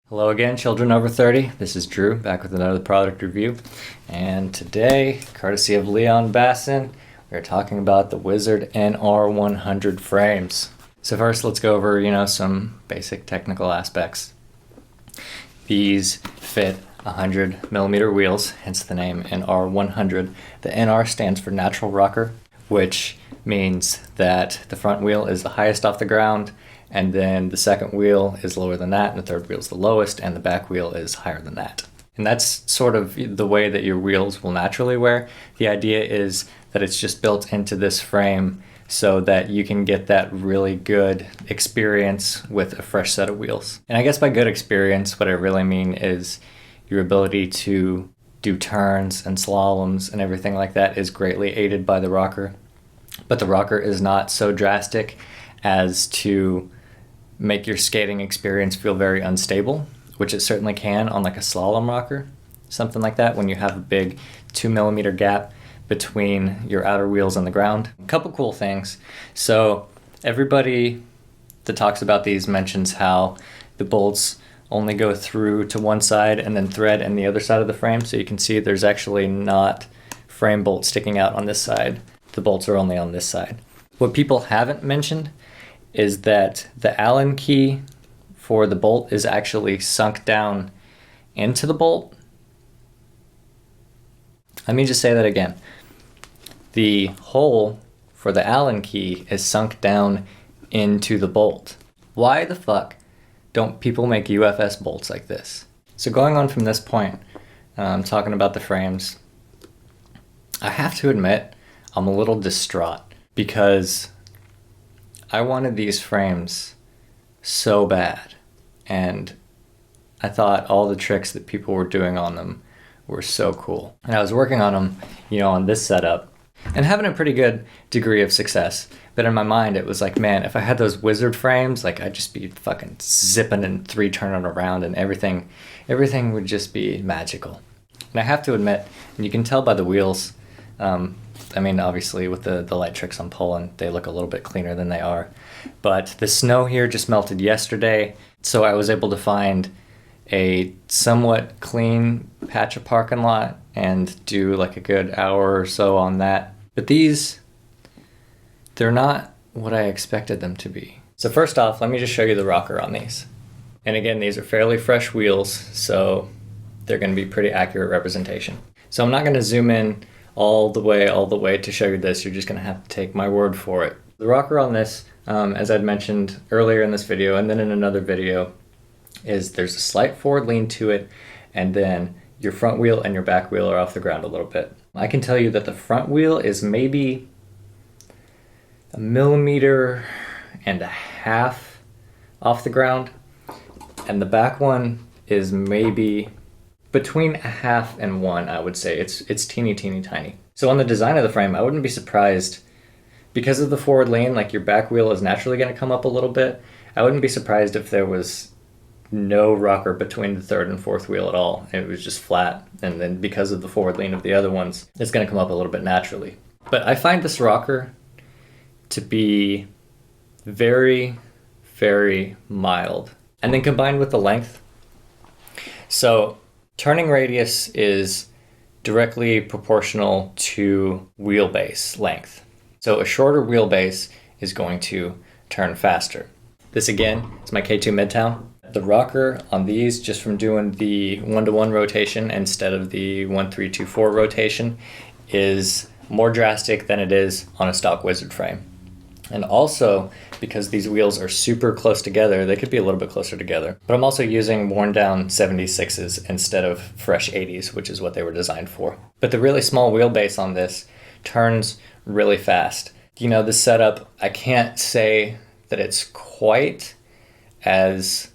Hello again, children over 30. This is Drew, back with another product review. And today, courtesy of Leon Bassin, we're talking about the Wizard NR100 frames. So first, let's go over, some basic technical aspects. These fit 100 millimeter wheels, hence the name NR100. The NR stands for natural rocker, which means that the front wheel is the highest off the ground, and then the second wheel is lower than that, and the third wheel is the lowest, and the back wheel is higher than that. And that's sort of the way that your wheels will naturally wear. The idea is that it's just built into this frame so that you can get that really good experience with a fresh set of wheels. And I guess by good experience, what I really mean is your ability to do turns and slaloms and everything like that is greatly aided by the rocker. But the rocker is not so drastic as to make your skating experience feel very unstable, which it certainly can on like a slalom rocker, something like that, when you have a big 2 millimeter gap between your outer wheels and the ground. A couple cool things. So everybody that talks about these mentions how the bolts only go through to one side and then thread in the other side of the frame. So you can see there's actually not frame bolts sticking out on this side. The bolts are only on this side. What people haven't mentioned is that the Allen key for the bolt is actually sunk down into the bolt. Let me just say that again. The hole for the Allen key is sunk down into the bolt. Why the fuck don't people make UFS bolts like this? So going on from this point, talking about the frames, I have to admit I'm a little distraught because I wanted these frames so bad, and I thought all the tricks that people were doing on them were so cool. And I was working on them, on this setup, and having a pretty good degree of success. But in my mind, it was like, man, if I had those Wizard frames, like I'd just be fucking zipping and turning around, and everything would just be magical. And I have to admit, and you can tell by the wheels, obviously with the light tricks I'm pulling, they look a little bit cleaner than they are. But the snow here just melted yesterday, so I was able to find a somewhat clean patch of parking lot and do like a good hour or so on that. But these, they're not what I expected them to be. So first off, let me just show you the rocker on these. And again, these are fairly fresh wheels, so they're going to be pretty accurate representation. So I'm not going to zoom in all the way to show you this. You're just going to have to take my word for it. The rocker on this, as I'd mentioned earlier in this video and then in another video, is there's a slight forward lean to it, and then your front wheel and your back wheel are off the ground a little bit. I can tell you that the front wheel is maybe 1.5 millimeters off the ground, and the back one is maybe between 0.5 and 1, I would say. It's teeny tiny. So on the design of the frame, I wouldn't be surprised, because of the forward lean, like your back wheel is naturally going to come up a little bit. I wouldn't be surprised if there was no rocker between the third and fourth wheel at all. It was just flat, and then because of the forward lean of the other ones, it's going to come up a little bit naturally. But I find this rocker to be very, very mild. And then combined with the length, so turning radius is directly proportional to wheelbase length. So a shorter wheelbase is going to turn faster. This again is my K2 Midtown. The rocker on these, just from doing the 1-to-1 rotation instead of the 1-3-2-4 rotation, is more drastic than it is on a stock Wizard frame. And also, because these wheels are super close together, they could be a little bit closer together. But I'm also using worn down 76s instead of fresh 80s, which is what they were designed for. But the really small wheelbase on this turns really fast. This setup, I can't say that it's quite as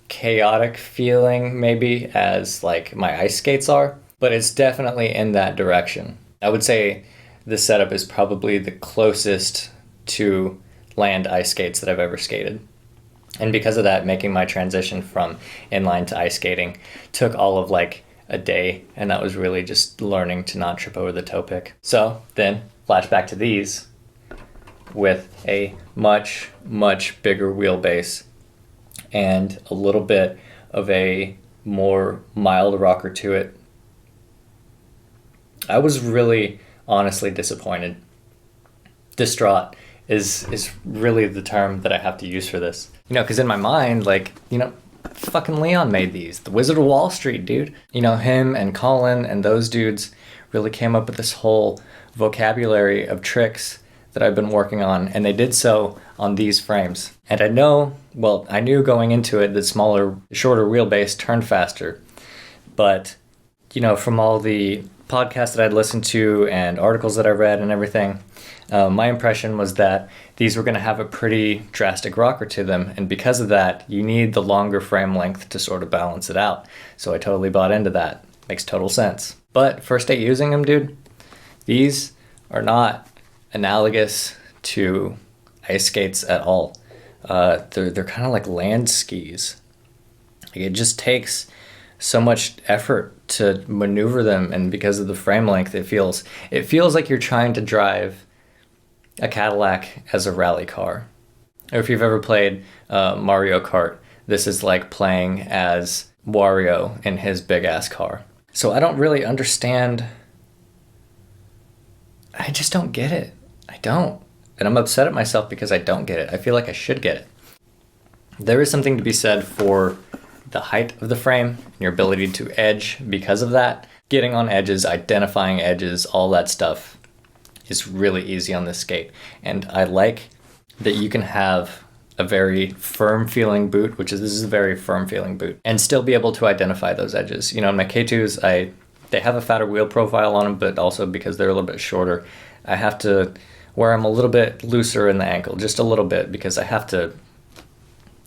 chaotic feeling maybe as like my ice skates are, but it's definitely in that direction. I would say this setup is probably the closest to land ice skates that I've ever skated. And because of that, making my transition from inline to ice skating took all of like a day, and that was really just learning to not trip over the toe pick. So then flashback to these with a much bigger wheelbase and a little bit of a more mild rocker to it. I was really honestly disappointed. Distraught is really the term that I have to use for this. You know, because in my mind, like, you know, fucking Leon made these. The Wizard of Wall Street, dude. You know, him and Colin and those dudes really came up with this whole vocabulary of tricks that I've been working on, and they did so on these frames. And I knew going into it that shorter wheelbase turned faster. But, you know, from all the podcasts that I'd listened to and articles that I read and everything, my impression was that these were going to have a pretty drastic rocker to them, and because of that, you need the longer frame length to sort of balance it out. So I totally bought into that. Makes total sense. But first day using them, dude, these are not analogous to ice skates at all. They're kind of like land skis. Like, it just takes so much effort to maneuver them, and because of the frame length, it feels like you're trying to drive a Cadillac as a rally car. Or if you've ever played Mario Kart, this is like playing as Wario in his big ass car. So I don't really understand. I just don't get it. I don't. And I'm upset at myself because I don't get it. I feel like I should get it. There is something to be said for the height of the frame and your ability to edge because of that. Getting on edges, identifying edges, all that stuff is really easy on this skate. And I like that you can have a very firm feeling boot, this is a very firm feeling boot, and still be able to identify those edges. You know, in my K2s, they have a fatter wheel profile on them, but also because they're a little bit shorter, I have to wear them a little bit looser in the ankle, just a little bit, because I have to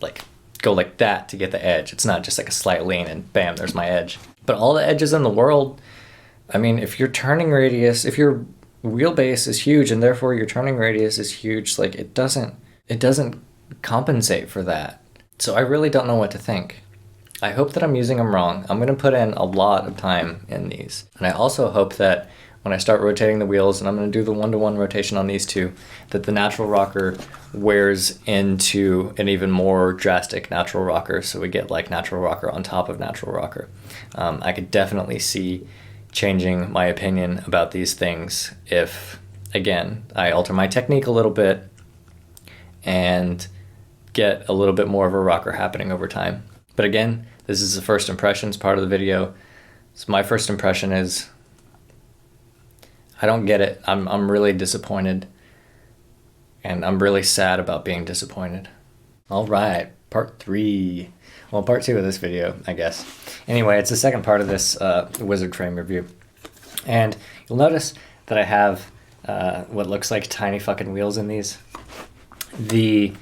like go like that to get the edge. It's not just like a slight lean and bam, there's my edge. But all the edges in the world, I mean, if your turning radius, if your wheelbase is huge and therefore your turning radius is huge, like it doesn't compensate for that. So I really don't know what to think. I hope that I'm using them wrong. I'm going to put in a lot of time in these. And I also hope that when I start rotating the wheels, and I'm going to do the 1-to-1 rotation on these two, that the natural rocker wears into an even more drastic natural rocker, so we get like natural rocker on top of natural rocker. I could definitely see changing my opinion about these things if, again, I alter my technique a little bit and get a little bit more of a rocker happening over time. But again, this is the first impressions part of the video. So my first impression is I don't get it. I'm really disappointed, and I'm really sad about being disappointed. All right, part 3. Well, part 2 of this video, I guess. Anyway, it's the second part of this Wizard frame review. And you'll notice that I have what looks like tiny fucking wheels in these. The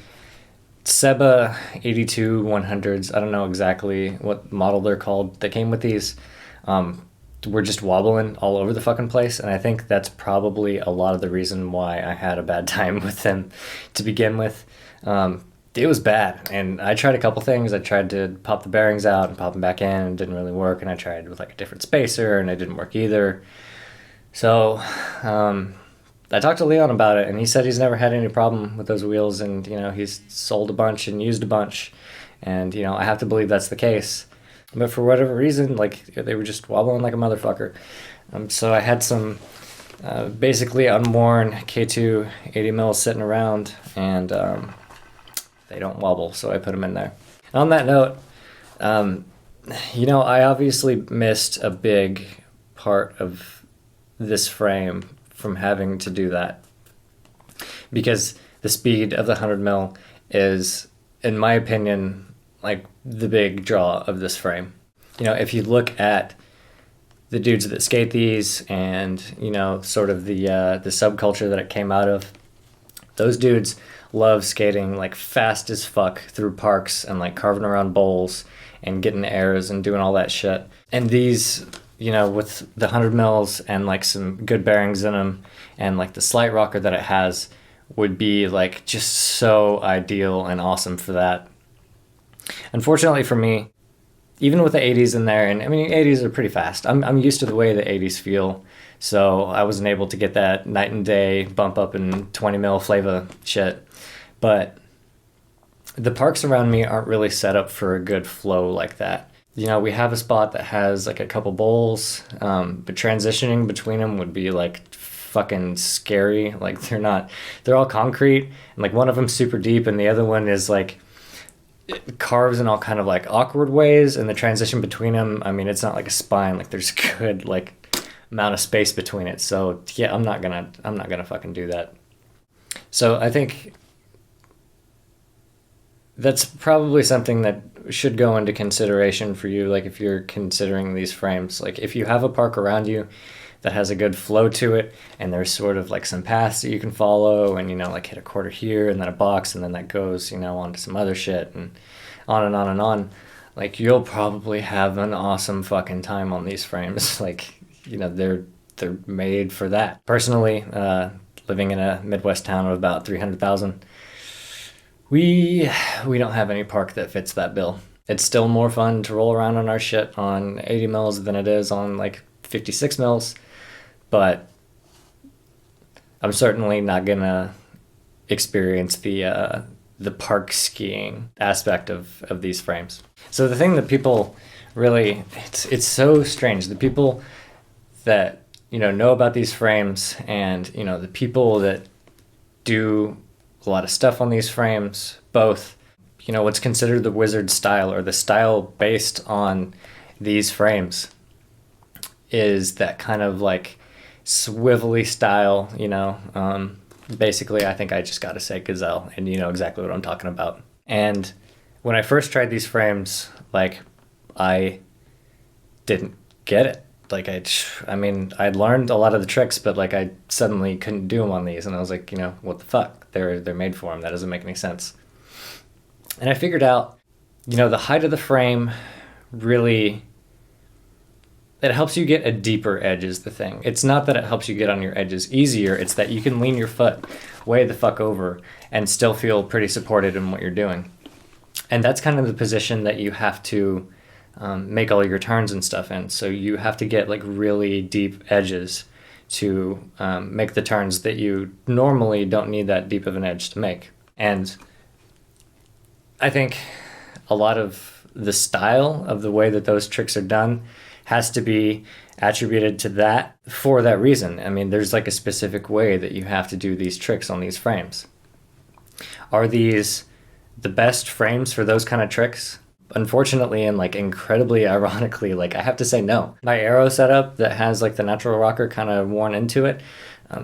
Seba 82 100s, I don't know exactly what model they're called, that came with these, were just wobbling all over the fucking place, and I think that's probably a lot of the reason why I had a bad time with them to begin with. It was bad, and I tried a couple things. I tried to pop the bearings out and pop them back in, and it didn't really work, and I tried with like a different spacer, and it didn't work either. So I talked to Leon about it, and he said he's never had any problem with those wheels, and you know, he's sold a bunch and used a bunch, and you know, I have to believe that's the case. But for whatever reason, like, they were just wobbling like a motherfucker. So I had some basically unworn K2 80 mils sitting around, and they don't wobble, so I put them in there. And on that note, you know, I obviously missed a big part of this frame from having to do that, because the speed of the 100 mil is, in my opinion, like the big draw of this frame. You know, if you look at the dudes that skate these, and you know, sort of the subculture that it came out of, those dudes love skating like fast as fuck through parks and like carving around bowls and getting airs and doing all that shit. And these, you know, with the 100 mils and like some good bearings in them and like the slight rocker that it has, would be like just so ideal and awesome for that. Unfortunately for me, even with the 80s in there, and I mean, 80s are pretty fast. I'm used to the way the 80s feel, so I wasn't able to get that night and day bump up in 20 mil flavor shit. But the parks around me aren't really set up for a good flow like that. You know, we have a spot that has like a couple bowls, but transitioning between them would be like fucking scary. Like they're all concrete, and like one of them's super deep and the other one is like it carves in all kind of like awkward ways, and the transition between them, I mean, it's not like a spine, like there's good like amount of space between it. So yeah, I'm not gonna fucking do that. So I think that's probably something that should go into consideration for you, like if you're considering these frames. Like if you have a park around you that has a good flow to it, and there's sort of like some paths that you can follow, and you know, like hit a quarter here and then a box, and then that goes, you know, onto some other shit, and on and on and on, like you'll probably have an awesome fucking time on these frames. Like, you know, they're made for that. Personally, living in a Midwest town of about 300,000, we don't have any park that fits that bill. It's still more fun to roll around on our shit on 80 mils than it is on like 56 mils, but I'm certainly not gonna experience the park skiing aspect of these frames. So the thing that people really, it's so strange. The people that, you know about these frames, and you know the people that do a lot of stuff on these frames, both, you know, what's considered the Wizard style, or the style based on these frames, is that kind of like swivelly style, you know. Basically, I think I just gotta say gazelle, and you know exactly what I'm talking about. And when I first tried these frames, like, I didn't get it. Like, I mean, I'd learned a lot of the tricks, but like I suddenly couldn't do them on these, and I was like, you know, what the fuck? They're made for them. That doesn't make any sense. And I figured out, you know, the height of the frame really, it helps you get a deeper edge is the thing. It's not that it helps you get on your edges easier, it's that you can lean your foot way the fuck over and still feel pretty supported in what you're doing. And that's kind of the position that you have to make all your turns and stuff in. So you have to get like really deep edges to make the turns that you normally don't need that deep of an edge to make. And I think a lot of the style of the way that those tricks are done has to be attributed to that for that reason. I mean, there's like a specific way that you have to do these tricks on these frames. Are these the best frames for those kind of tricks? Unfortunately, and like incredibly ironically, like I have to say no. My Aero setup that has like the natural rocker kind of worn into it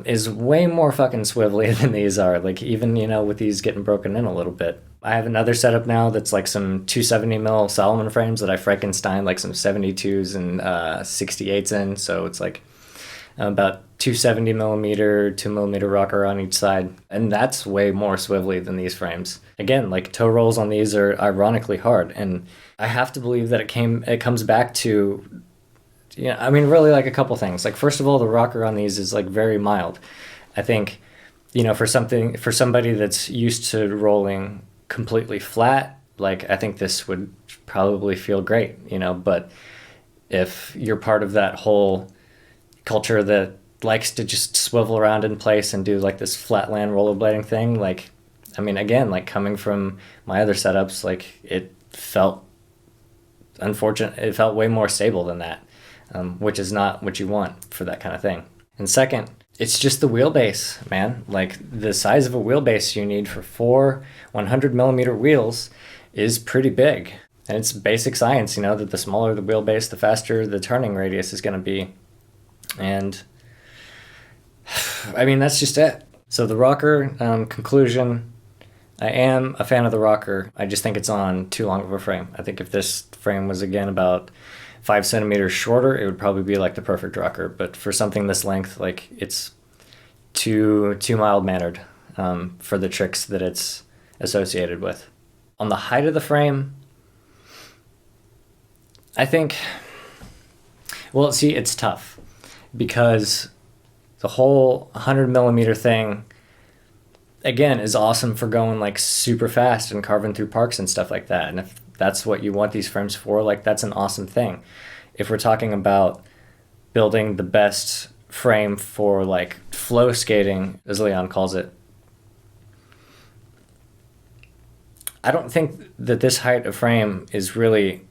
is way more fucking swivelly than these are. Like even, you know, with these getting broken in a little bit. I have another setup now that's like some 270 mil Salomon frames that I Frankenstein like some 72s and 68s in. So it's like about 270 millimeter, 2 millimeter rocker on each side. And that's way more swivelly than these frames. Again, like toe rolls on these are ironically hard. And I have to believe that it comes back to, you know, I mean, really like a couple things. Like, first of all, the rocker on these is like very mild. I think, you know, for somebody that's used to rolling completely flat, like I think this would probably feel great, you know. But if you're part of that whole culture that likes to just swivel around in place and do like this flatland rollerblading thing, like, I mean, again, like coming from my other setups, like it felt unfortunate. It felt way more stable than that, which is not what you want for that kind of thing. And second, it's just the wheelbase, man. Like the size of a wheelbase you need for 4 100 millimeter wheels is pretty big. And it's basic science, you know, that the smaller the wheelbase, the faster the turning radius is going to be. And I mean, that's just it. So the rocker, conclusion, I am a fan of the rocker. I just think it's on too long of a frame. I think if this frame was, again, about 5 centimeters shorter, it would probably be like the perfect rocker. But for something this length, like it's too mild-mannered for the tricks that it's associated with. On the height of the frame, I think, well, see, it's tough because the whole 100 millimeter thing, again, is awesome for going like super fast and carving through parks and stuff like that. And if that's what you want these frames for, like that's an awesome thing. If we're talking about building the best frame for like flow skating, as Leon calls it, I don't think that this height of frame is really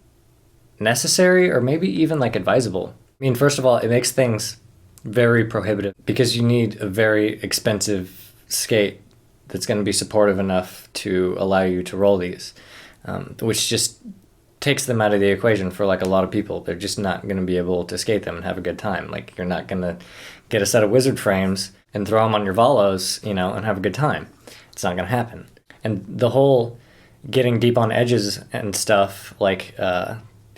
necessary or maybe even like advisable. I mean, first of all, it makes things very prohibitive because you need a very expensive skate that's going to be supportive enough to allow you to roll these, which just takes them out of the equation for like a lot of people. They're just not going to be able to skate them and have a good time. Like, you're not going to get a set of Wizard frames and throw them on your volos, you know, and have a good time. It's not going to happen. And the whole getting deep on edges and stuff, like,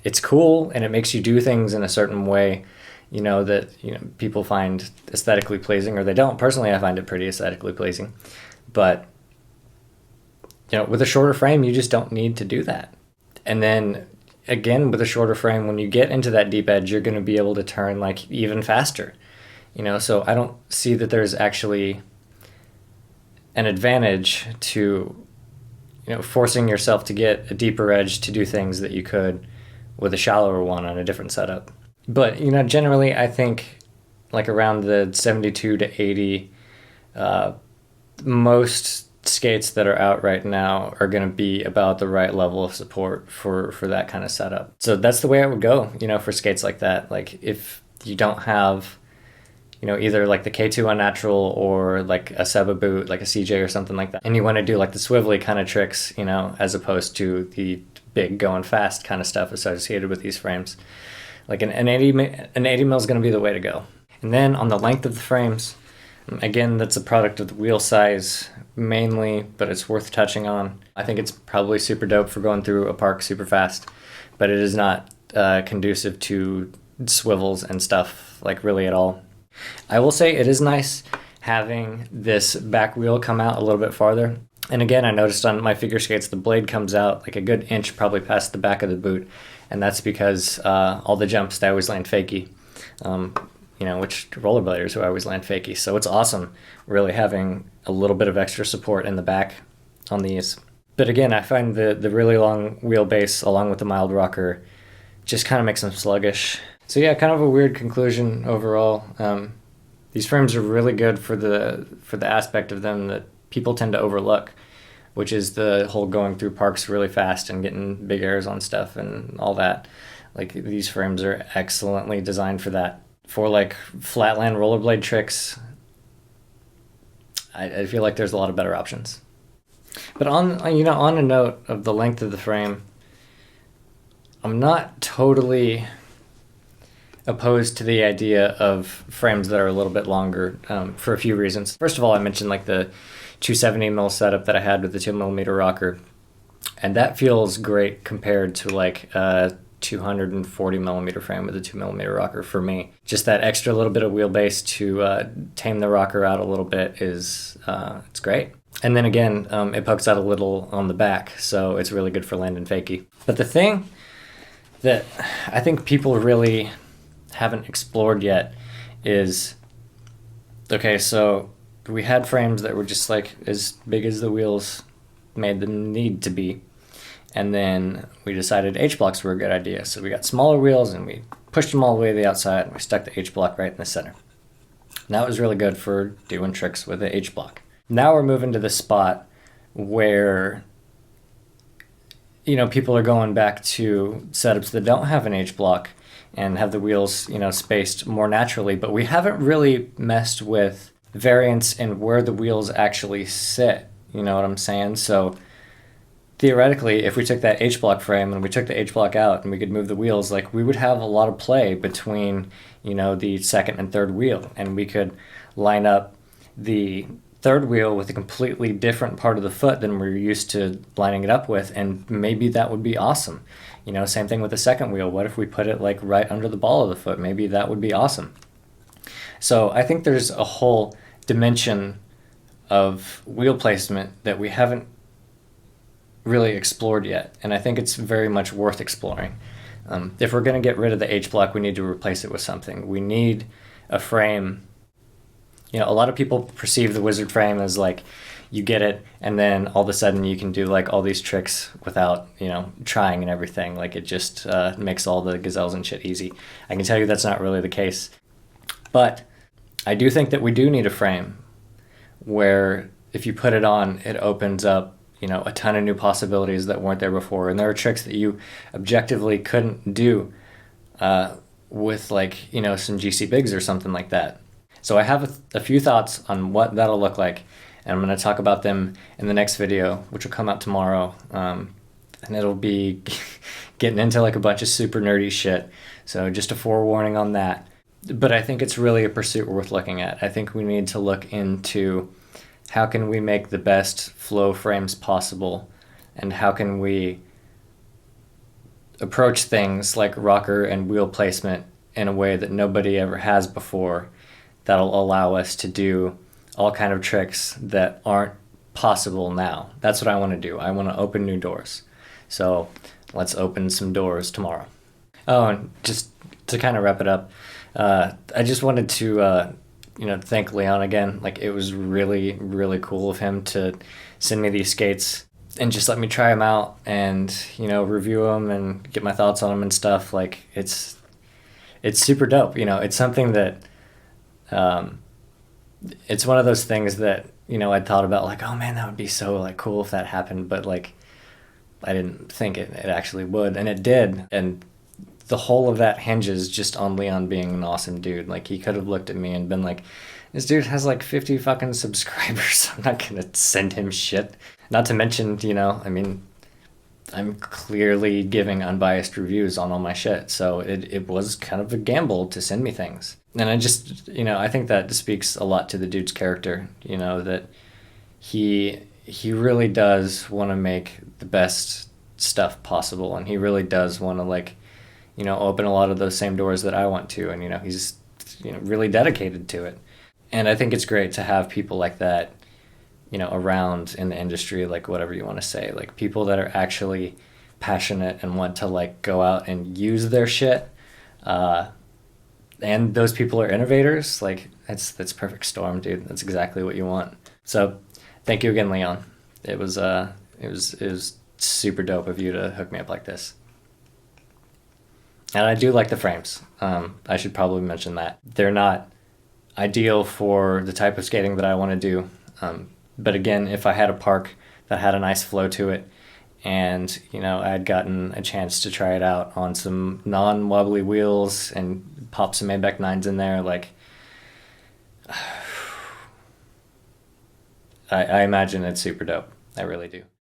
it's cool and it makes you do things in a certain way, you know, that, you know, people find aesthetically pleasing, or they don't. Personally, I find it pretty aesthetically pleasing. But, you know, with a shorter frame, you just don't need to do that. And then again, with a shorter frame, when you get into that deep edge, you're going to be able to turn like even faster, you know. So I don't see that there's actually an advantage to, you know, forcing yourself to get a deeper edge to do things that you could with a shallower one on a different setup. But, you know, generally I think like around the 72 to 80, most skates that are out right now are going to be about the right level of support for that kind of setup. So that's the way I would go, you know, for skates like that. Like, if you don't have, you know, either like the K2 Unnatural or like a Seba boot, like a CJ or something like that, and you want to do like the swivelly kind of tricks, you know, as opposed to the big going fast kind of stuff associated with these frames, like an 80 mil is going to be the way to go. And then on the length of the frames, again, that's a product of the wheel size mainly, but it's worth touching on. I think it's probably super dope for going through a park super fast, but it is not conducive to swivels and stuff, like, really at all. I will say it is nice having this back wheel come out a little bit farther. And again, I noticed on my figure skates, the blade comes out like a good inch probably past the back of the boot. And that's because all the jumps, they always land fakie. You know, which rollerbladers who always land fakie. So it's awesome really having a little bit of extra support in the back on these. But again, I find the really long wheelbase along with the mild rocker just kind of makes them sluggish. So yeah, kind of a weird conclusion overall. These frames are really good for the aspect of them that people tend to overlook, which is the whole going through parks really fast and getting big airs on stuff and all that. Like, these frames are excellently designed for that. For like flatland rollerblade tricks, I feel like there's a lot of better options. But on a note of the length of the frame, I'm not totally opposed to the idea of frames that are a little bit longer, for a few reasons. First of all, I mentioned like the 270 mil setup that I had with the 2mm rocker, and that feels great compared to like 240 millimeter frame with a 2mm rocker for me. Just that extra little bit of wheelbase to tame the rocker out a little bit is it's great. And then again, it pokes out a little on the back, so it's really good for landing fakie. But the thing that I think people really haven't explored yet is, okay, so we had frames that were just like as big as the wheels made them need to be. And then we decided H-blocks were a good idea. So we got smaller wheels and we pushed them all the way to the outside and we stuck the H-block right in the center. And that was really good for doing tricks with the H-block. Now we're moving to the spot where, you know, people are going back to setups that don't have an H-block and have the wheels, you know, spaced more naturally. But we haven't really messed with variance in where the wheels actually sit. You know what I'm saying? So theoretically, if we took that H-block frame and we took the H-block out and we could move the wheels, like, we would have a lot of play between, you know, the second and third wheel. And we could line up the third wheel with a completely different part of the foot than we're used to lining it up with. And maybe that would be awesome. You know, same thing with the second wheel. What if we put it like right under the ball of the foot? Maybe that would be awesome. So I think there's a whole dimension of wheel placement that we haven't really explored yet, and I think it's very much worth exploring. If we're going to get rid of the H-block, we need to replace it with something. We need a frame. You know, a lot of people perceive the Wizard frame as like, you get it, and then all of a sudden you can do like all these tricks without, you know, trying and everything. Like, it just makes all the gazelles and shit easy. I can tell you that's not really the case. But I do think that we do need a frame where if you put it on, it opens up, you know, a ton of new possibilities that weren't there before. And there are tricks that you objectively couldn't do with, like, you know, some GC bigs or something like that. So I have a few thoughts on what that'll look like, and I'm going to talk about them in the next video, which will come out tomorrow. And it'll be getting into like a bunch of super nerdy shit. So just a forewarning on that. But I think it's really a pursuit worth looking at. I think we need to look into how can we make the best flow frames possible, and how can we approach things like rocker and wheel placement in a way that nobody ever has before, that'll allow us to do all kind of tricks that aren't possible now. That's what I want to do. I want to open new doors. So let's open some doors tomorrow. Oh, and just to kind of wrap it up, I just wanted to you know, thank Leon again. Like, it was really, really cool of him to send me these skates and just let me try them out and, you know, review them and get my thoughts on them and stuff. Like, it's super dope. You know, it's something that, it's one of those things that, you know, I'd thought about, like, oh man, that would be so like cool if that happened. But like, I didn't think it actually would, and it did. And the whole of that hinges just on Leon being an awesome dude. Like, he could have looked at me and been like, this dude has like 50 fucking subscribers. I'm not gonna send him shit. Not to mention, you know, I mean, I'm clearly giving unbiased reviews on all my shit. So it was kind of a gamble to send me things. And I just, you know, I think that speaks a lot to the dude's character, you know, that he really does want to make the best stuff possible. And he really does want to, like, you know, open a lot of those same doors that I want to. And, you know, he's, you know, really dedicated to it. And I think it's great to have people like that, you know, around in the industry, like, whatever you want to say, like people that are actually passionate and want to like go out and use their shit. And those people are innovators. Like, that's perfect storm, dude. That's exactly what you want. So thank you again, Leon. It was super dope of you to hook me up like this. And I do like the frames. I should probably mention that. They're not ideal for the type of skating that I want to do. But again, if I had a park that had a nice flow to it, and, you know, I had gotten a chance to try it out on some non-wobbly wheels and pop some Maybach 9s in there, like, I imagine it's super dope. I really do.